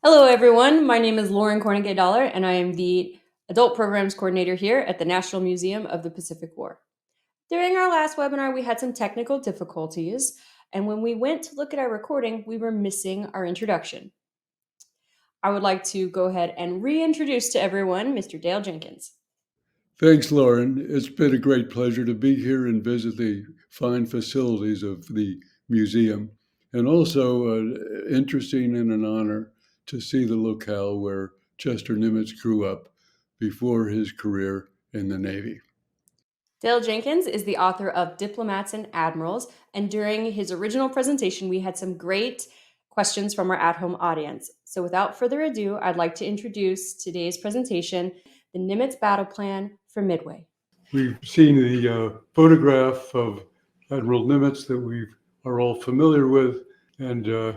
Hello, everyone. My name is Lauren Cornegay-Dollar, and I am the Adult Programs Coordinator here at the National Museum of the Pacific War. During our last webinar, we had some technical difficulties, and when we went to look at our recording, we were missing our introduction. I would like to go ahead and reintroduce to everyone Mr. Dale Jenkins. Thanks, Lauren. It's been a great pleasure to be here and visit the fine facilities of the museum, and also interesting and an honor to see the locale where Chester Nimitz grew up before his career in the Navy. Dale Jenkins is the author of Diplomats and Admirals, and during his original presentation, we had some great questions from our at-home audience. So without further ado, I'd like to introduce today's presentation, the Nimitz Battle Plan for Midway. We've seen the photograph of Admiral Nimitz that we are all familiar with, and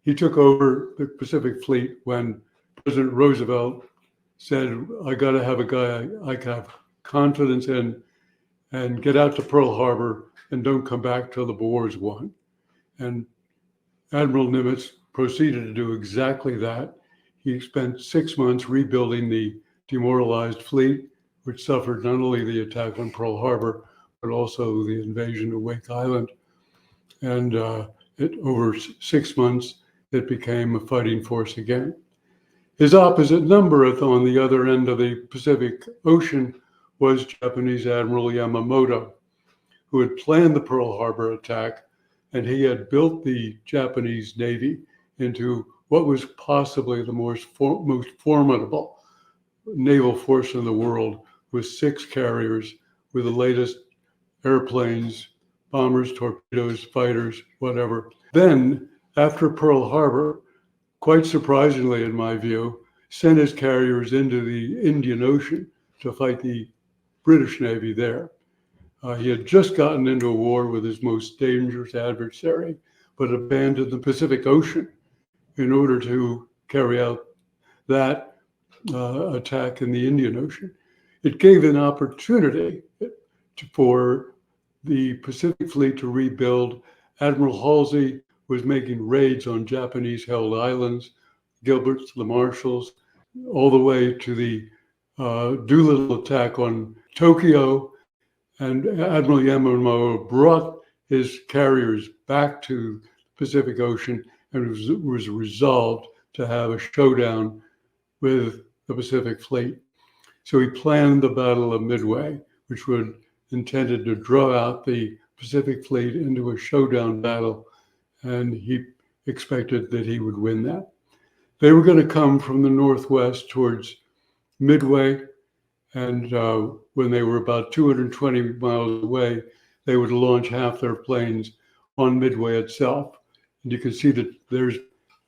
he took over the Pacific Fleet when President Roosevelt said, I got to have a guy I can have confidence in and get out to Pearl Harbor and don't come back till the war's won. And Admiral Nimitz proceeded to do exactly that. He spent 6 months rebuilding the demoralized fleet, which suffered not only the attack on Pearl Harbor, but also the invasion of Wake Island. And over 6 months, it became a fighting force again. His opposite number on the other end of the Pacific Ocean was Japanese Admiral Yamamoto, who had planned the Pearl Harbor attack, and he had built the Japanese Navy into what was possibly the most formidable naval force in the world, with 6 carriers, with the latest airplanes, bombers, torpedoes, fighters, whatever. Then, after Pearl Harbor, quite surprisingly in my view, sent his carriers into the Indian Ocean to fight the British Navy there. He had just gotten into a war with his most dangerous adversary, but abandoned the Pacific Ocean in order to carry out that attack in the Indian Ocean. It gave an opportunity for the Pacific Fleet to rebuild. Admiral Halsey was making raids on Japanese-held islands, Gilbert's, the Marshalls, all the way to the Doolittle attack on Tokyo. And Admiral Yamamoto brought his carriers back to the Pacific Ocean and was resolved to have a showdown with the Pacific Fleet. So he planned the Battle of Midway, which was intended to draw out the Pacific Fleet into a showdown battle, and he expected that he would win that. They were going to come from the northwest towards Midway, and when they were about 220 miles away, they would launch half their planes on Midway itself. And you can see that there's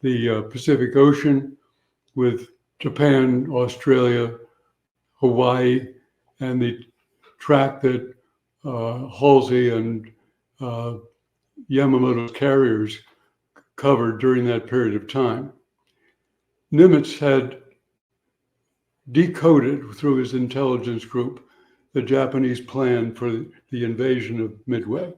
the Pacific Ocean with Japan, Australia, Hawaii, and the track that Halsey and Yamamoto's carriers covered during that period of time. Nimitz had decoded through his intelligence group the Japanese plan for the invasion of Midway.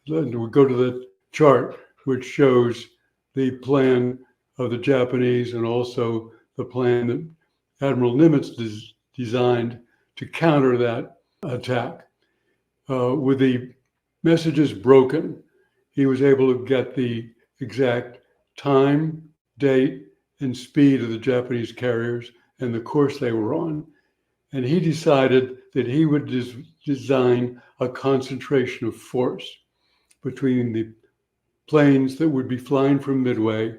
Then we go to the chart, which shows the plan of the Japanese and also the plan that Admiral Nimitz designed to counter that attack. With the messages broken, he was able to get the exact time, date, and speed of the Japanese carriers and the course they were on. And he decided that he would design a concentration of force between the planes that would be flying from Midway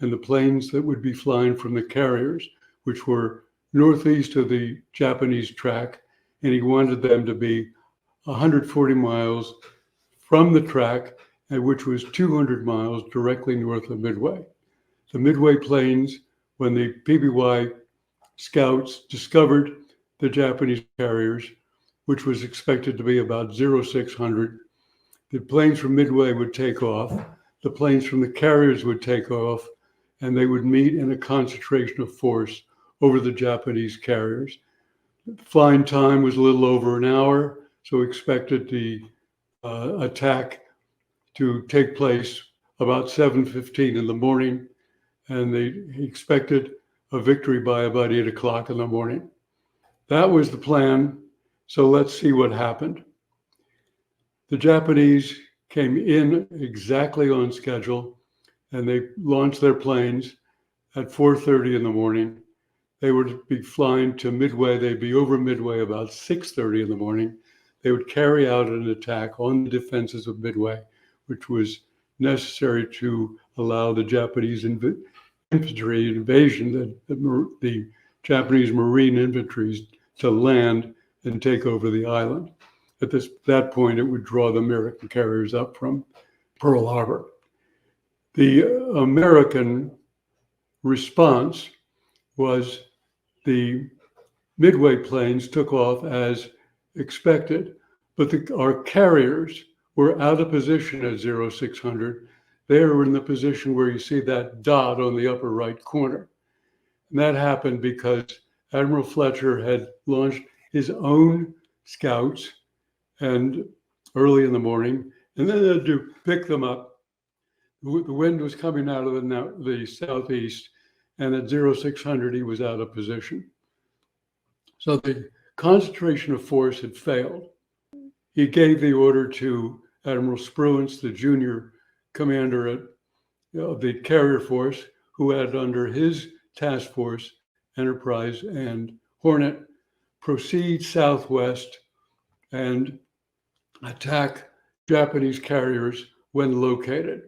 and the planes that would be flying from the carriers, which were northeast of the Japanese track. And he wanted them to be 140 miles from the track, which was 200 miles directly north of Midway. The Midway planes, when the PBY scouts discovered the Japanese carriers, which was expected to be about 0600, the planes from Midway would take off, the planes from the carriers would take off, and they would meet in a concentration of force over the Japanese carriers. Flying time was a little over an hour, so expected the attack to take place about 7:15 in the morning. and he expected a victory by about 8 o'clock in the morning. That was the plan. So let's see what happened. The Japanese came in exactly on schedule, and they launched their planes at 4:30 in the morning. They would be flying to Midway. They'd be over Midway about 6:30 in the morning. They would carry out an attack on the defenses of Midway, which was necessary to allow the Japanese infantry invasion, the Japanese Marine infantry, to land and take over the island. At that point, it would draw the American carriers up from Pearl Harbor. The American response was the Midway planes took off as expected, but our carriers were out of position at 0600. They were in the position where you see that dot on the upper right corner. And that happened because Admiral Fletcher had launched his own scouts and early in the morning, and then they had to pick them up. The wind was coming out of the southeast, and at 0600 he was out of position. So the concentration of force had failed. He gave the order to Admiral Spruance, the junior commander of the carrier force, who had under his task force Enterprise and Hornet, proceed southwest and attack Japanese carriers when located.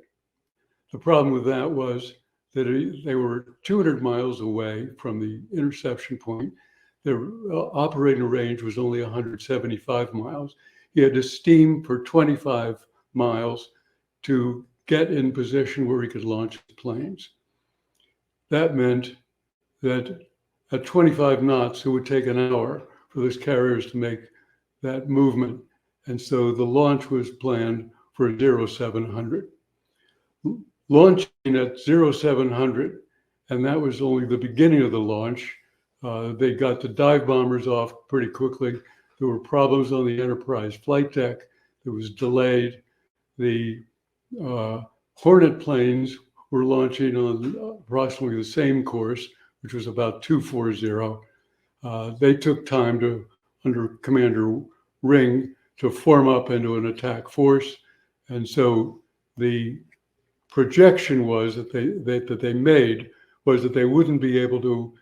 The problem with that was that they were 200 miles away from the interception point. Their operating range was only 175 miles. He had to steam for 25 miles to get in position where he could launch planes. That meant that at 25 knots, it would take an hour for those carriers to make that movement. And so the launch was planned for 0700. Launching at 0700, and that was only the beginning of the launch. They got the dive bombers off pretty quickly. There were problems on the Enterprise flight deck. It was delayed. The Hornet planes were launching on approximately the same course, which was about 240. They took time under Commander Ring, to form up into an attack force. And so the projection was that they made was that they wouldn't be able to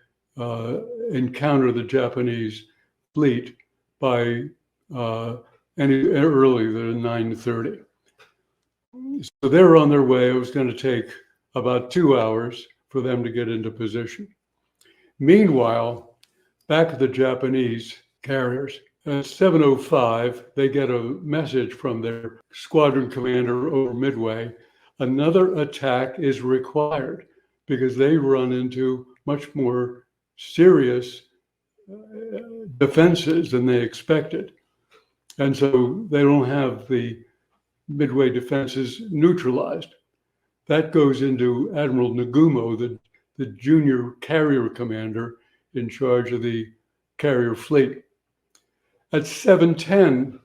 encounter the Japanese fleet by any earlier than 9:30. So they were on their way. It was going to take about 2 hours for them to get into position. Meanwhile, back at the Japanese carriers, at 7:05, they get a message from their squadron commander over Midway. Another attack is required because they run into much more serious defenses than they expected. And so they don't have the Midway defenses neutralized. That goes into Admiral Nagumo, the junior carrier commander in charge of the carrier fleet. At 7:10,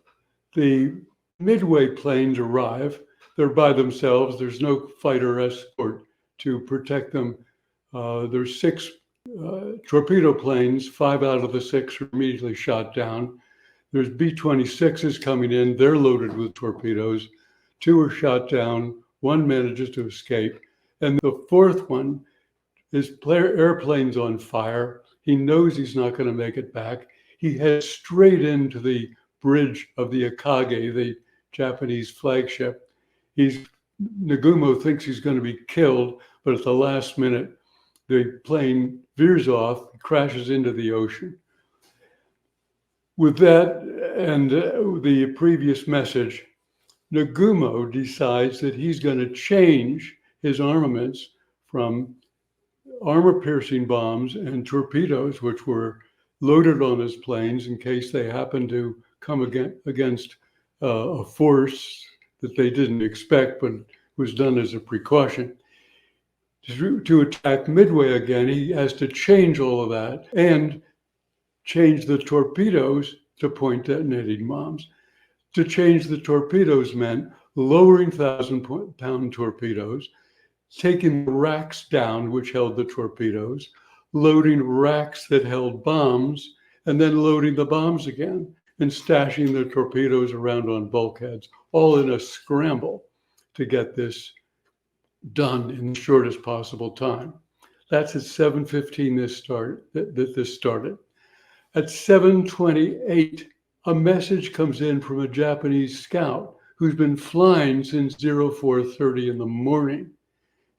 the Midway planes arrive. They're by themselves. There's no fighter escort to protect them. There's 6 torpedo planes. 5 out of the 6 are immediately shot down. There's B-26s coming in. They're loaded with torpedoes. 2 are shot down. 1 manages to escape. And the 4th one is airplane's on fire. He knows he's not going to make it back. He heads straight into the bridge of the Akage, the Japanese flagship. Nagumo thinks he's going to be killed, but at the last minute, the plane veers off, crashes into the ocean. With that and the previous message, Nagumo decides that he's going to change his armaments from armor-piercing bombs and torpedoes, which were loaded on his planes in case they happened to come against a force that they didn't expect, but was done as a precaution. To attack Midway again, he has to change all of that and change the torpedoes to point detonating bombs. To change the torpedoes meant lowering 1,000-pound torpedoes, taking the racks down, which held the torpedoes, loading racks that held bombs, and then loading the bombs again and stashing the torpedoes around on bulkheads, all in a scramble to get this done in the shortest possible time. That's at 7:15 this started. At 7:28, a message comes in from a Japanese scout who's been flying since 04:30 in the morning.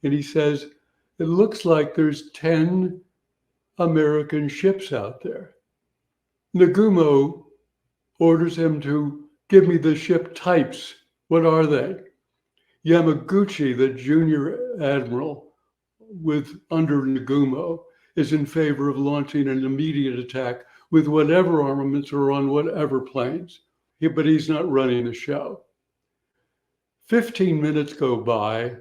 And he says, it looks like there's 10 American ships out there. Nagumo orders him to give me the ship types. What are they? Yamaguchi, the junior admiral under Nagumo, is in favor of launching an immediate attack with whatever armaments are on whatever planes. But he's not running the show. 15 minutes go by,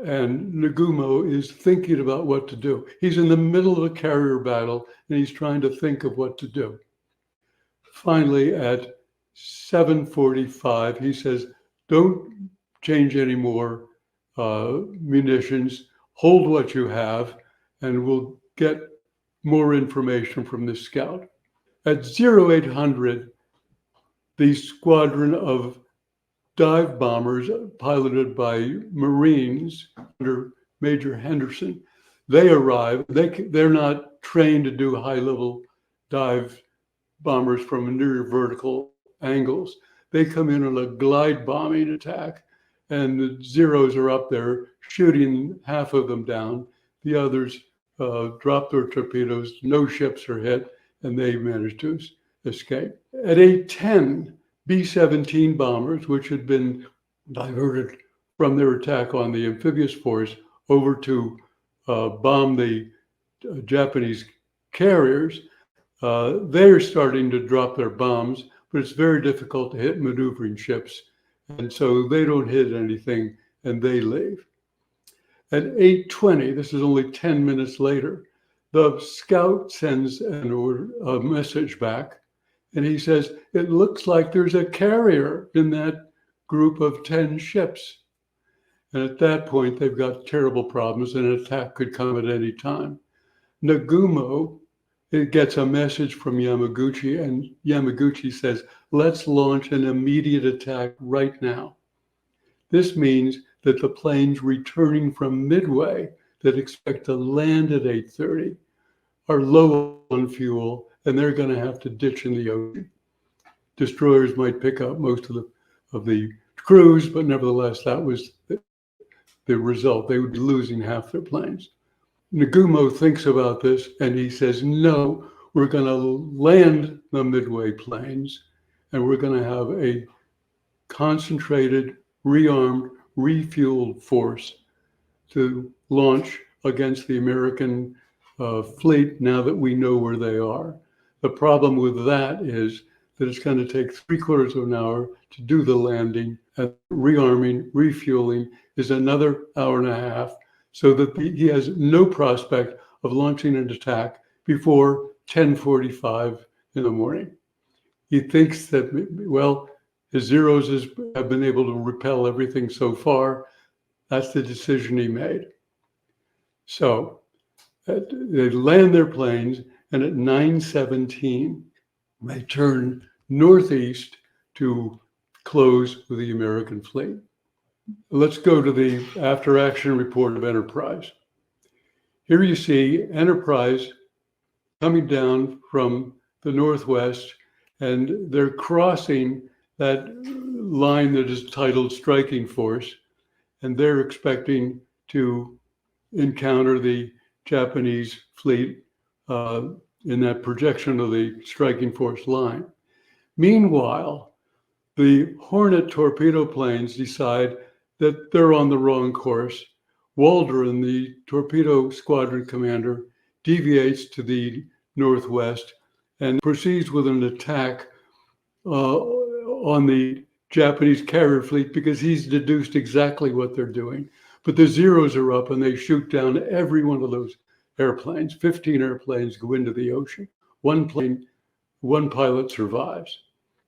and Nagumo is thinking about what to do. He's in the middle of a carrier battle, and he's trying to think of what to do. Finally, at 7:45, he says, don't change any more munitions. Hold what you have, and we'll get more information from the scout. At 0800, the squadron of dive bombers piloted by Marines under Major Henderson, they arrive. They're not trained to do high-level dive bombers from near vertical angles. They come in on a glide bombing attack, and the Zeros are up there shooting half of them down. The others drop their torpedoes. No ships are hit, and they manage to escape. At 8:10, B-17 bombers, which had been diverted from their attack on the amphibious force over to bomb the Japanese carriers, they're starting to drop their bombs, but it's very difficult to hit maneuvering ships. And so they don't hit anything and they leave. At 8:20, this is only 10 minutes later, the scout sends a message back. And he says, it looks like there's a carrier in that group of 10 ships. And at that point, they've got terrible problems, and an attack could come at any time. Nagumo, it gets a message from Yamaguchi, and Yamaguchi says, let's launch an immediate attack right now. This means that the planes returning from Midway that expect to land at 8:30 are low on fuel, and they're going to have to ditch in the ocean. Destroyers might pick up most of the crews, but nevertheless, that was the result. They would be losing half their planes. Nagumo thinks about this, and he says, no, we're going to land the Midway planes, and we're going to have a concentrated, rearmed, refueled force to launch against the American fleet now that we know where they are. The problem with that is that it's going to take 3/4 of an hour to do the landing, and rearming, refueling is another hour and a half, so that he has no prospect of launching an attack before 10:45 in the morning. He thinks that, well, his Zeros have been able to repel everything so far. That's the decision he made. So they land their planes, and at 9:17, they turn northeast to close with the American fleet. Let's go to the after-action report of Enterprise. Here you see Enterprise coming down from the northwest, and they're crossing that line that is titled Striking Force, and they're expecting to encounter the Japanese fleet in that projection of the Striking Force line. Meanwhile, the Hornet torpedo planes decide that they're on the wrong course. Waldron, the torpedo squadron commander, deviates to the northwest and proceeds with an attack on the Japanese carrier fleet because he's deduced exactly what they're doing. But the Zeros are up and they shoot down every one of those airplanes. 15 airplanes go into the ocean. One pilot survives.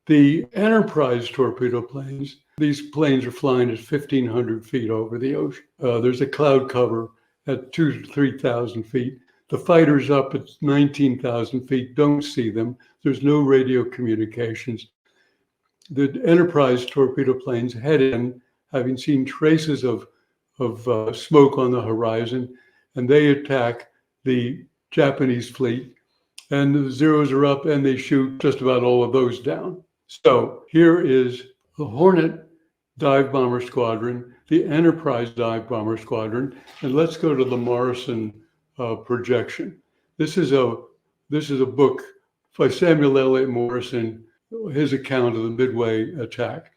The Enterprise torpedo planes These planes are flying at 1,500 feet over the ocean. There's a cloud cover at 2,000 to 3,000 feet. The fighters up at 19,000 feet don't see them. There's no radio communications. The Enterprise torpedo planes head in, having seen traces of smoke on the horizon, and they attack the Japanese fleet. And the Zeros are up, and they shoot just about all of those down. So here is the Hornet dive bomber squadron, the Enterprise dive bomber squadron, and let's go to the Morrison projection. This is a book by Samuel Eliot Morrison, his account of the Midway attack.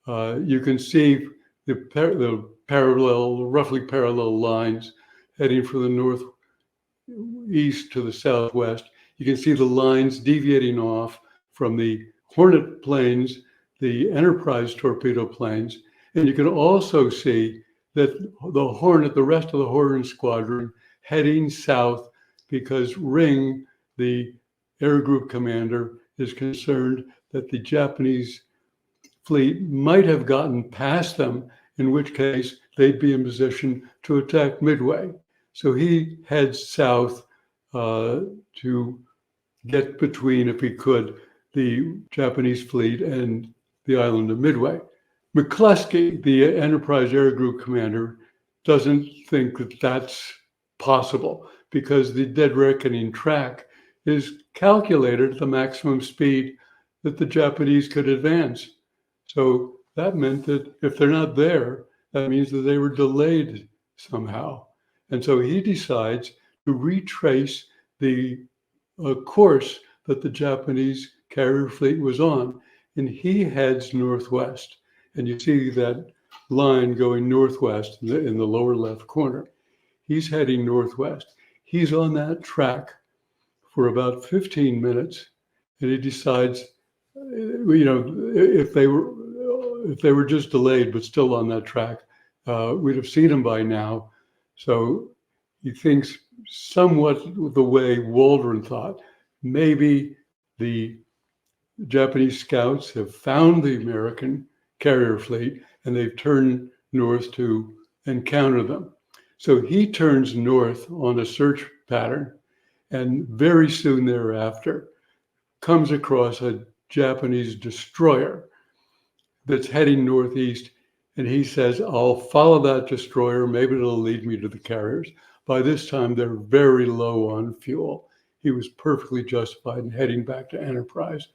You can see the roughly parallel lines heading from the northeast to the southwest. You can see the lines deviating off from the Hornet planes, the Enterprise torpedo planes, and you can also see that the rest of the Hornet squadron heading south because Ring, the air group commander, is concerned that the Japanese fleet might have gotten past them, in which case they'd be in position to attack Midway. So he heads south to get between, if he could, the Japanese fleet and the island of Midway. McCluskey, the Enterprise Air Group commander, doesn't think that that's possible because the Dead Reckoning track is calculated at the maximum speed that the Japanese could advance. So that meant that if they're not there, that means that they were delayed somehow. And so he decides to retrace the course that the Japanese carrier fleet was on. And he heads northwest. And you see that line going northwest in the lower left corner. He's heading northwest. He's on that track for about 15 minutes. And he decides, if they were just delayed but still on that track, we'd have seen him by now. So he thinks somewhat the way Waldron thought. Maybe the Japanese scouts have found the American carrier fleet and they've turned north to encounter them. So he turns north on a search pattern and very soon thereafter comes across a Japanese destroyer that's heading northeast. And he says, I'll follow that destroyer. Maybe it'll lead me to the carriers. By this time, they're very low on fuel. He was perfectly justified in heading back to Enterprise.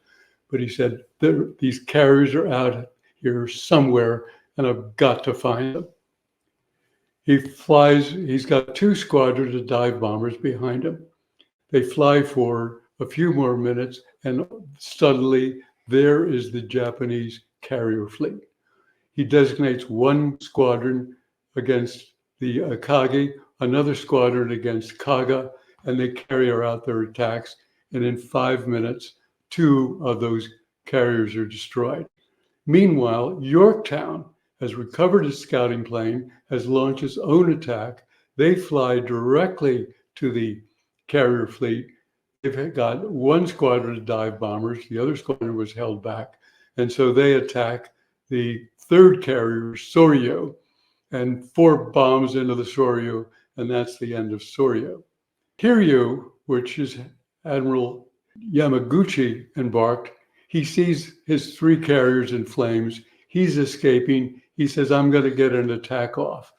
But he said, these carriers are out here somewhere, and I've got to find them. He flies, he's got 2 squadrons of dive bombers behind him. They fly for a few more minutes, and suddenly there is the Japanese carrier fleet. He designates 1 squadron against the Akagi, another squadron against Kaga, and they carry out their attacks. And in 5 minutes, 2 of those carriers are destroyed. Meanwhile, Yorktown has recovered its scouting plane, has launched its own attack. They fly directly to the carrier fleet. They've got 1 squadron of dive bombers. The other squadron was held back. And so they attack the 3rd carrier, Soryo, and 4 bombs into the Soryo, and that's the end of Soryo. Hiryu, which is Admiral Yamaguchi embarked, he sees his 3 carriers in flames. He's escaping. He says, I'm going to get an attack off.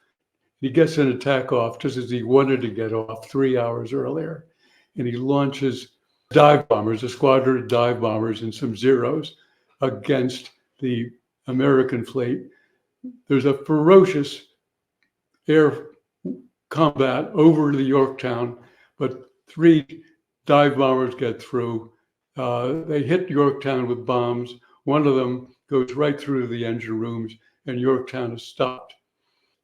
He gets an attack off just as he wanted to get off 3 hours earlier. And he launches dive bombers, a squadron of dive bombers and some Zeros against the American fleet. There's a ferocious air combat over the Yorktown, but 3 dive bombers get through. They hit Yorktown with bombs. One of them goes right through the engine rooms, and Yorktown is stopped.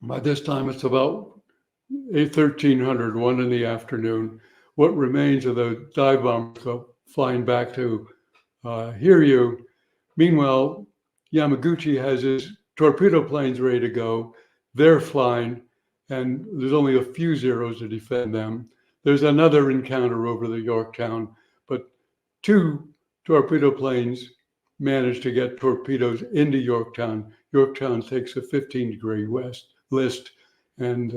By this time, it's about 1300, 1 in the afternoon. What remains of the dive bombers go flying back to Hiryu. Meanwhile, Yamaguchi has his torpedo planes ready to go. They're flying, and there's only a few Zeros to defend them. There's another encounter over the Yorktown, but 2 torpedo planes managed to get torpedoes into Yorktown. Yorktown takes a 15-degree west list, and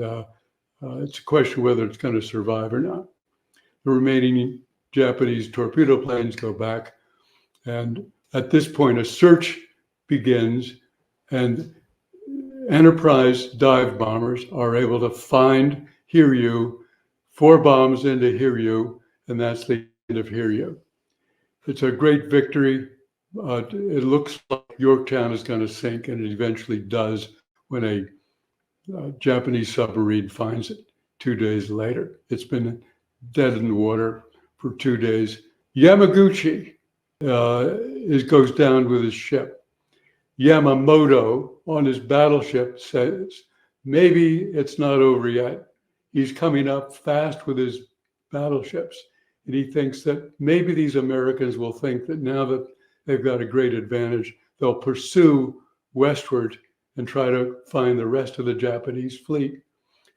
it's a question whether it's going to survive or not. The remaining Japanese torpedo planes go back, and at this point, a search begins, and Enterprise dive bombers are able to find Hiryu, 4 bombs into Hiryu, and that's the end of Hiryu. It's a great victory. It looks like Yorktown is going to sink, and it eventually does when a Japanese submarine finds it 2 days later. It's been dead in the water for 2 days. Yamaguchi goes down with his ship. Yamamoto on his battleship says, maybe it's not over yet. He's coming up fast with his battleships. And he thinks that maybe these Americans will think that now that they've got a great advantage, they'll pursue westward and try to find the rest of the Japanese fleet.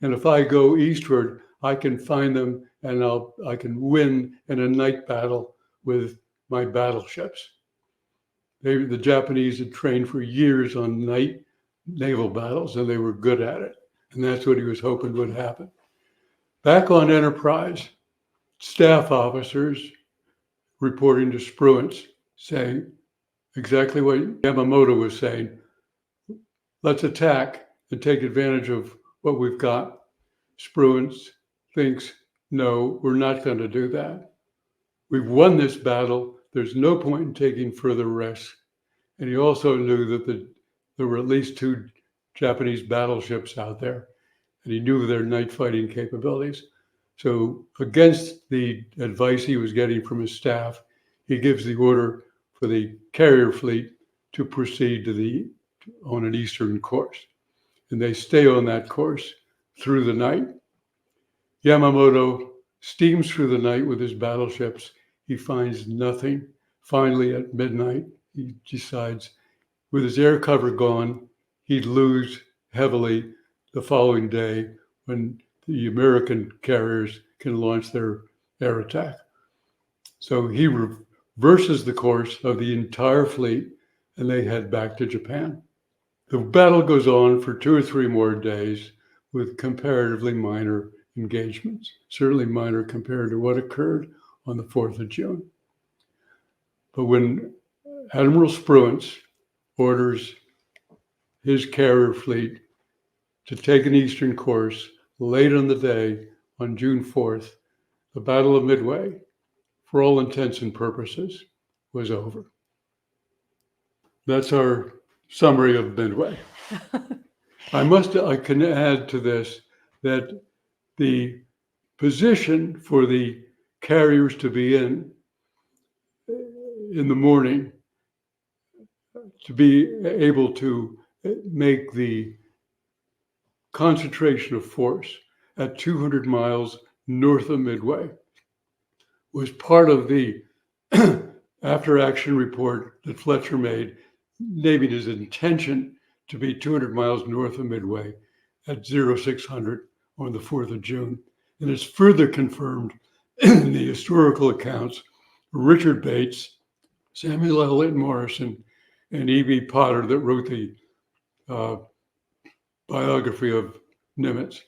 And if I go eastward, I can find them and I can win in a night battle with my battleships. The Japanese had trained for years on night naval battles, and they were good at it. And that's what he was hoping would happen. Back on Enterprise, staff officers reporting to Spruance saying exactly what Yamamoto was saying. Let's attack and take advantage of what we've got. Spruance thinks, no, we're not going to do that. We've won this battle. There's no point in taking further risks. And he also knew that there were at least 2 Japanese battleships out there, and he knew their night fighting capabilities. So against the advice he was getting from his staff, he gives the order for the carrier fleet to proceed on an eastern course. And they stay on that course through the night. Yamamoto steams through the night with his battleships. He finds nothing. Finally, at midnight, he decides with his air cover gone, he'd lose heavily the following day when the American carriers can launch their air attack. So he reverses the course of the entire fleet, and they head back to Japan. The battle goes on for 2 or 3 more days with comparatively minor engagements, certainly minor compared to what occurred on the 4th of June. But when Admiral Spruance orders his carrier fleet to take an eastern course late in the day on June 4th, the Battle of Midway, for all intents and purposes, was over. That's our summary of Midway. I can add to this that the position for the carriers to be in the morning, to be able to make the concentration of force at 200 miles north of Midway, was part of the after-action report that Fletcher made, naming his intention to be 200 miles north of Midway at 0600 on the 4th of June. And it's further confirmed in the historical accounts. Richard Bates, Samuel Eliot Morrison, and E.B. Potter, that wrote the biography of Nimitz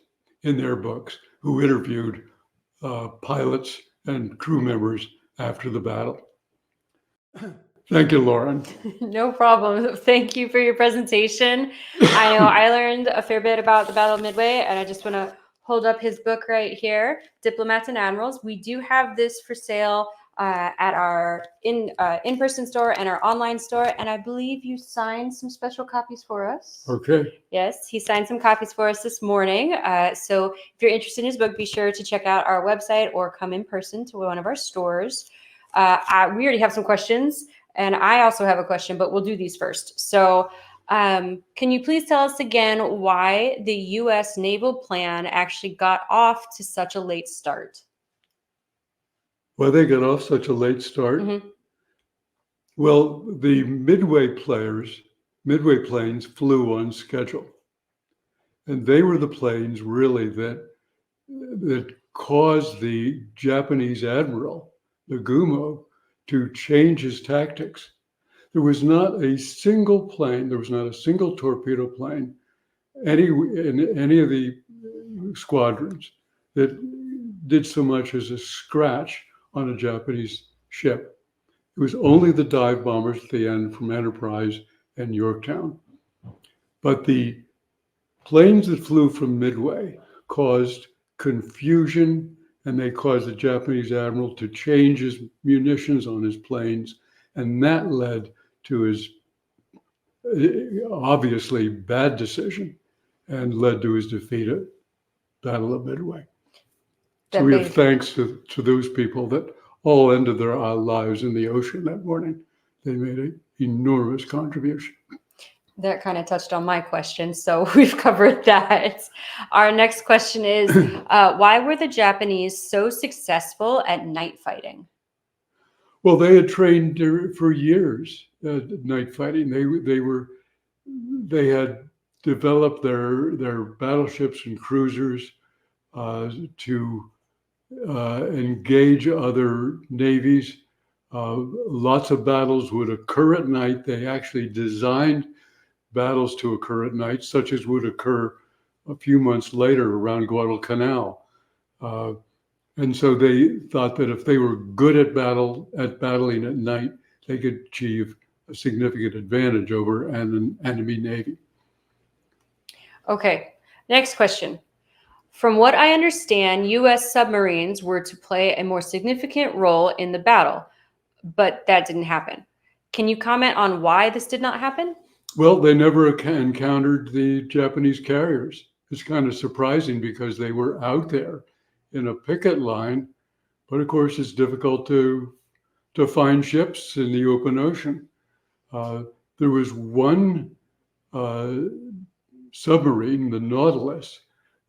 in their books, who interviewed pilots and crew members after the battle. Thank you, Lauren. No problem. Thank you for your presentation. I know I learned a fair bit about the Battle of Midway, and I just want to hold up his book right here, Diplomats and Admirals. We do have this for sale at our in-person store and our online store, and I believe you signed some special copies for us. Okay. Yes, he signed some copies for us this morning. So if you're interested in his book, be sure to check out our website or come in person to one of our stores. We already have some questions, and I also have a question, but we'll do these first. So can you please tell us again why the U.S. Naval Plan actually got off to such a late start? Why they got off such a late start? Mm-hmm. Well, the Midway planes flew on schedule. And they were the planes really that caused the Japanese admiral, Nagumo, to change his tactics. There was not a single plane, there was not a single torpedo plane, in any of the squadrons that did so much as a scratch on a Japanese ship. It was only the dive bombers at the end from Enterprise and Yorktown. But the planes that flew from Midway caused confusion, and they caused the Japanese admiral to change his munitions on his planes, and that led to his obviously bad decision and led to his defeat at Battle of Midway. So we have thanks to those people that all ended their lives in the ocean that morning. They made an enormous contribution. That kind of touched on my question, so we've covered that. Our next question is, why were the Japanese so successful at night fighting? Well, they had trained for years at night fighting. They had developed their battleships and cruisers to engage other navies. Lots of battles would occur at night. They actually designed battles to occur at night, such as would occur a few months later around Guadalcanal. And so they thought that if they were good at battling at night, they could achieve a significant advantage over an enemy navy. Okay, next question. From what I understand, U.S. submarines were to play a more significant role in the battle, but that didn't happen. Can you comment on why this did not happen? Well, they never encountered the Japanese carriers. It's kind of surprising because they were out there in a picket line, but of course it's difficult to find ships in the open ocean. There was one submarine, the Nautilus,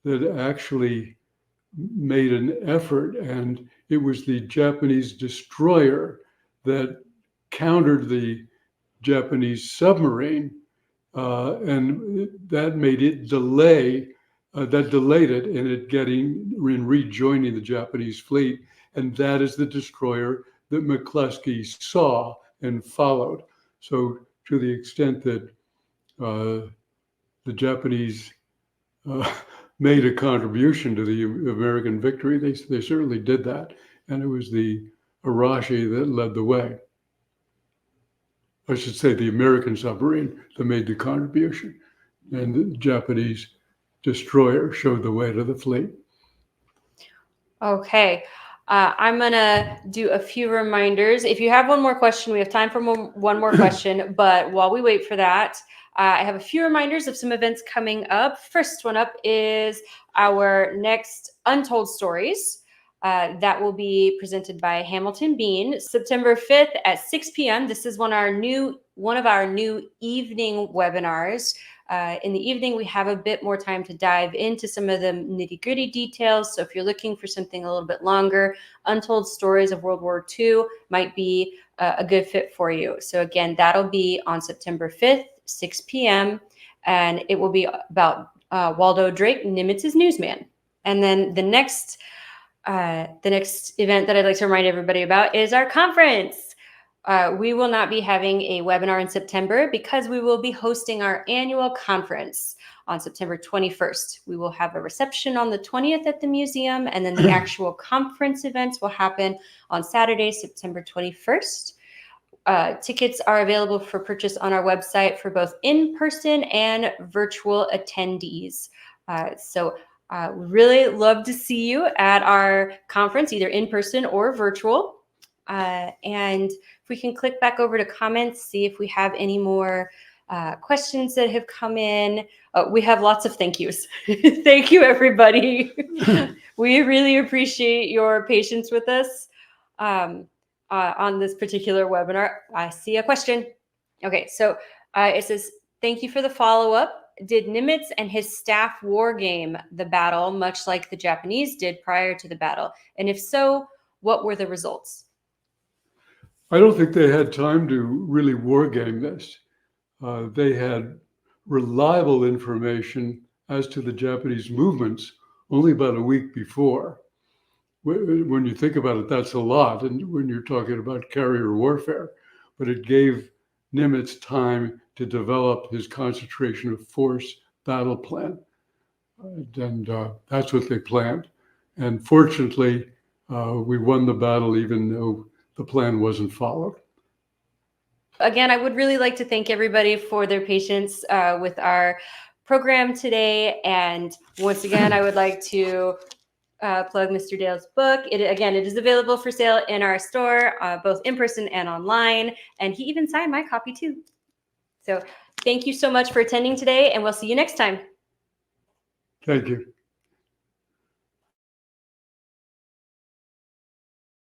that actually made an effort, and it was the Japanese destroyer that countered the Japanese submarine, and that made it delayed it in rejoining the Japanese fleet, and that is the destroyer that McCluskey saw and followed. So to the extent that the Japanese made a contribution to the American victory, they certainly did that, and it was the Arashi that led the way. I should say the American submarine that made the contribution, and the Japanese destroyer showed the way to the fleet. Okay, I'm gonna do a few reminders. If you have one more question, we have time for one more question, but while we wait for that, I have a few reminders of some events coming up. First one up is our next Untold Stories. That will be presented by Hamilton Bean, September 5th at 6 p.m. This is one of our new evening webinars. In the evening, we have a bit more time to dive into some of the nitty-gritty details. So if you're looking for something a little bit longer, Untold Stories of World War II might be a good fit for you. So again, that'll be on September 5th, 6 p.m. And it will be about Waldo Drake, Nimitz's newsman. And then the next event that I'd like to remind everybody about is our conference. We will not be having a webinar in September because we will be hosting our annual conference on September 21st. We will have a reception on the 20th at the museum, and then the actual conference events will happen on Saturday, September 21st. Tickets are available for purchase on our website for both in-person and virtual attendees. So we really love to see you at our conference, either in person or virtual. And if we can click back over to comments, see if we have any more questions that have come in. We have lots of thank yous. Thank you, everybody. We really appreciate your patience with us on this particular webinar. I see a question. Okay, so it says, thank you for the follow-up. Did Nimitz and his staff war game the battle much like the Japanese did prior to the battle? And if so, what were the results? I don't think they had time to really war game this. They had reliable information as to the Japanese movements only about a week before. When you think about it, that's a lot, and when you're talking about carrier warfare, but it gave Nimitz time to develop his concentration of force battle plan. And that's what they planned. And fortunately, we won the battle even though the plan wasn't followed. Again, I would really like to thank everybody for their patience with our program today. And once again, I would like to plug Mr. Dale's book. It is available for sale in our store, both in person and online. And he even signed my copy too. So thank you so much for attending today, and we'll see you next time. Thank you.